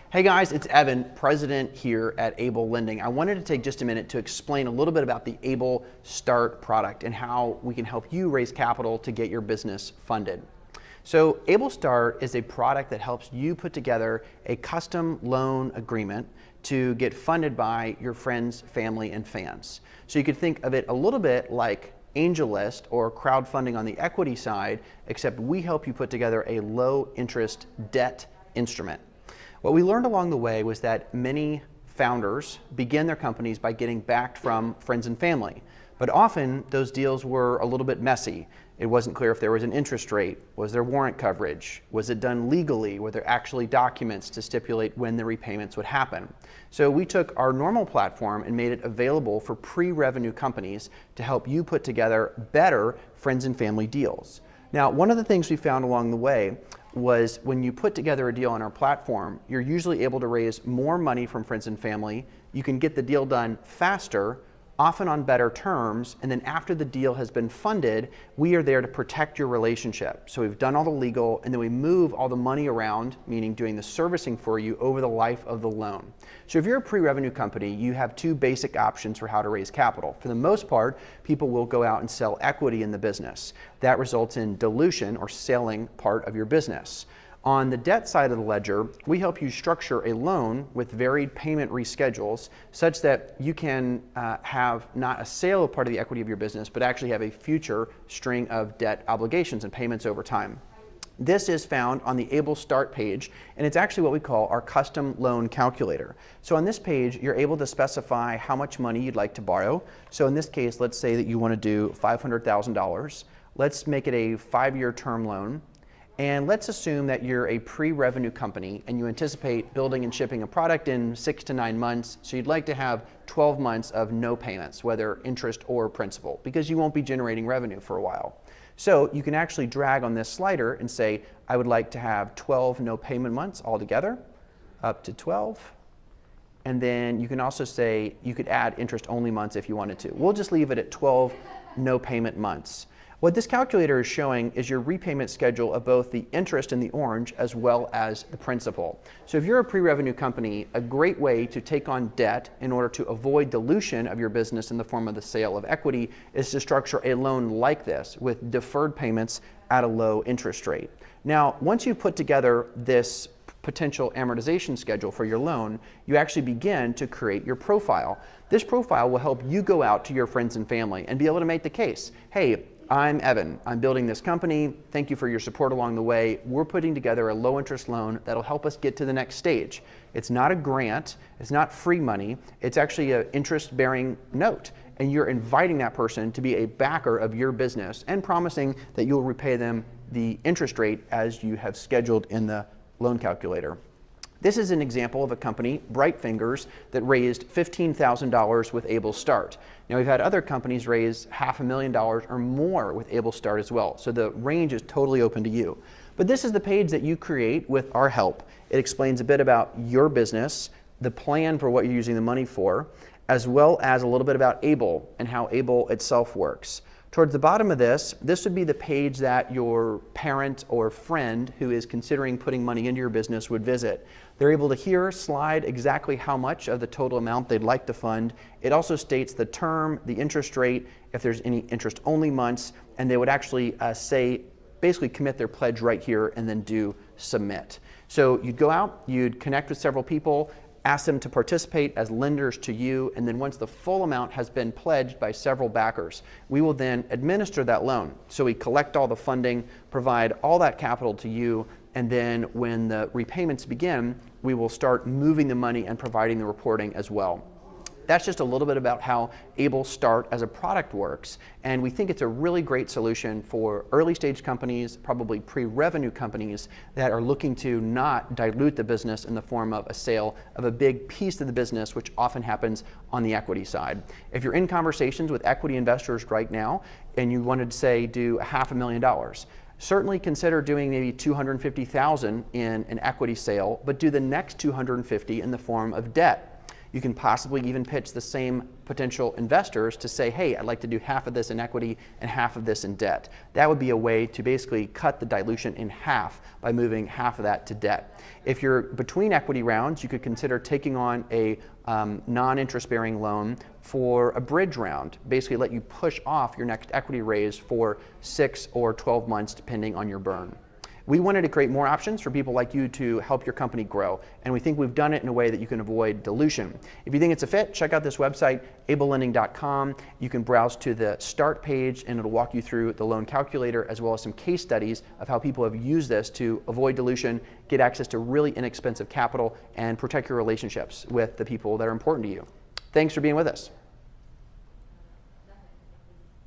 Hey guys, it's Evan, president here at Able Lending. I wanted to take just a minute to explain a little bit about the Able Start product and how we can help you raise capital to get your business funded. So Able Start is a product that helps you put together a custom loan agreement to get funded by your friends, family, and fans. So you could think of it a little bit like AngelList or crowdfunding on the equity side, except we help you put together a low interest debt instrument. What we learned along the way was that many founders begin their companies by getting backed from friends and family, but often those deals were a little bit messy. It wasn't clear if there was an interest rate, was there warrant coverage, was it done legally, were there actually documents to stipulate when the repayments would happen. So we took our normal platform and made it available for pre-revenue companies to help you put together better friends and family deals. Now, one of the things we found along the way was when you put together a deal on our platform, you're usually able to raise more money from friends and family. You can get the deal done faster, often on better terms, and then after the deal has been funded, we are there to protect your relationship. So we've done all the legal, and then we move all the money around, meaning doing the servicing for you over the life of the loan. So if you're a pre-revenue company, you have two basic options for how to raise capital. For the most part, people will go out and sell equity in the business. That results in dilution or selling part of your business. On the debt side of the ledger, we help you structure a loan with varied payment reschedules such that you can have not a sale of part of the equity of your business, but actually have a future string of debt obligations and payments over time. This is found on the Able Start page, and it's actually what we call our custom loan calculator. So on this page, you're able to specify how much money you'd like to borrow. So in this case, let's say that you want to do $500,000. Let's make it a 5-year term loan. And let's assume that you're a pre-revenue company and you anticipate building and shipping a product in 6 to 9 months. So you'd like to have 12 months of no payments, whether interest or principal, because you won't be generating revenue for a while. So you can actually drag on this slider and say, I would like to have 12 no payment months altogether, up to 12. And then you can also say you could add interest only months if you wanted to. We'll just leave it at 12 no payment months. What this calculator is showing is your repayment schedule of both the interest in the orange as well as the principal. So if you're a pre-revenue company, a great way to take on debt in order to avoid dilution of your business in the form of the sale of equity is to structure a loan like this with deferred payments at a low interest rate. Now, once you put together this potential amortization schedule for your loan, you actually begin to create your profile. This profile will help you go out to your friends and family and be able to make the case, hey, I'm Evan, I'm building this company, thank you for your support along the way. We're putting together a low interest loan that'll help us get to the next stage. It's not a grant, it's not free money, it's actually an interest bearing note. And you're inviting that person to be a backer of your business and promising that you'll repay them the interest rate as you have scheduled in the loan calculator. This is an example of a company, Bright Fingers, that raised $15,000 with Able Start. Now we've had other companies raise $500,000 or more with Able Start as well. So the range is totally open to you. But this is the page that you create with our help. It explains a bit about your business, the plan for what you're using the money for, as well as a little bit about Able and how Able itself works. Towards the bottom of this would be the page that your parent or friend who is considering putting money into your business would visit. They're able to here slide exactly how much of the total amount they'd like to fund. It also states the term, the interest rate, if there's any interest only months, and they would actually basically commit their pledge right here and then do submit. So you'd go out, you'd connect with several people, ask them to participate as lenders to you, and then once the full amount has been pledged by several backers, we will then administer that loan. So we collect all the funding, provide all that capital to you, and then when the repayments begin, we will start moving the money and providing the reporting as well. That's just a little bit about how Able Start as a product works, and we think it's a really great solution for early stage companies, probably pre-revenue companies that are looking to not dilute the business in the form of a sale of a big piece of the business, which often happens on the equity side. If you're in conversations with equity investors right now and you wanted to say do $500,000, certainly consider doing maybe $250,000 in an equity sale, but do the next $250,000 in the form of debt. You can possibly even pitch the same potential investors to say, hey, I'd like to do half of this in equity and half of this in debt. That would be a way to basically cut the dilution in half by moving half of that to debt. If you're between equity rounds, you could consider taking on a non-interest bearing loan for a bridge round, basically let you push off your next equity raise for 6 or 12 months depending on your burn. We wanted to create more options for people like you to help your company grow, and we think we've done it in a way that you can avoid dilution. If you think it's a fit, check out this website, ablelending.com. You can browse to the start page and it'll walk you through the loan calculator as well as some case studies of how people have used this to avoid dilution, get access to really inexpensive capital, and protect your relationships with the people that are important to you. Thanks for being with us.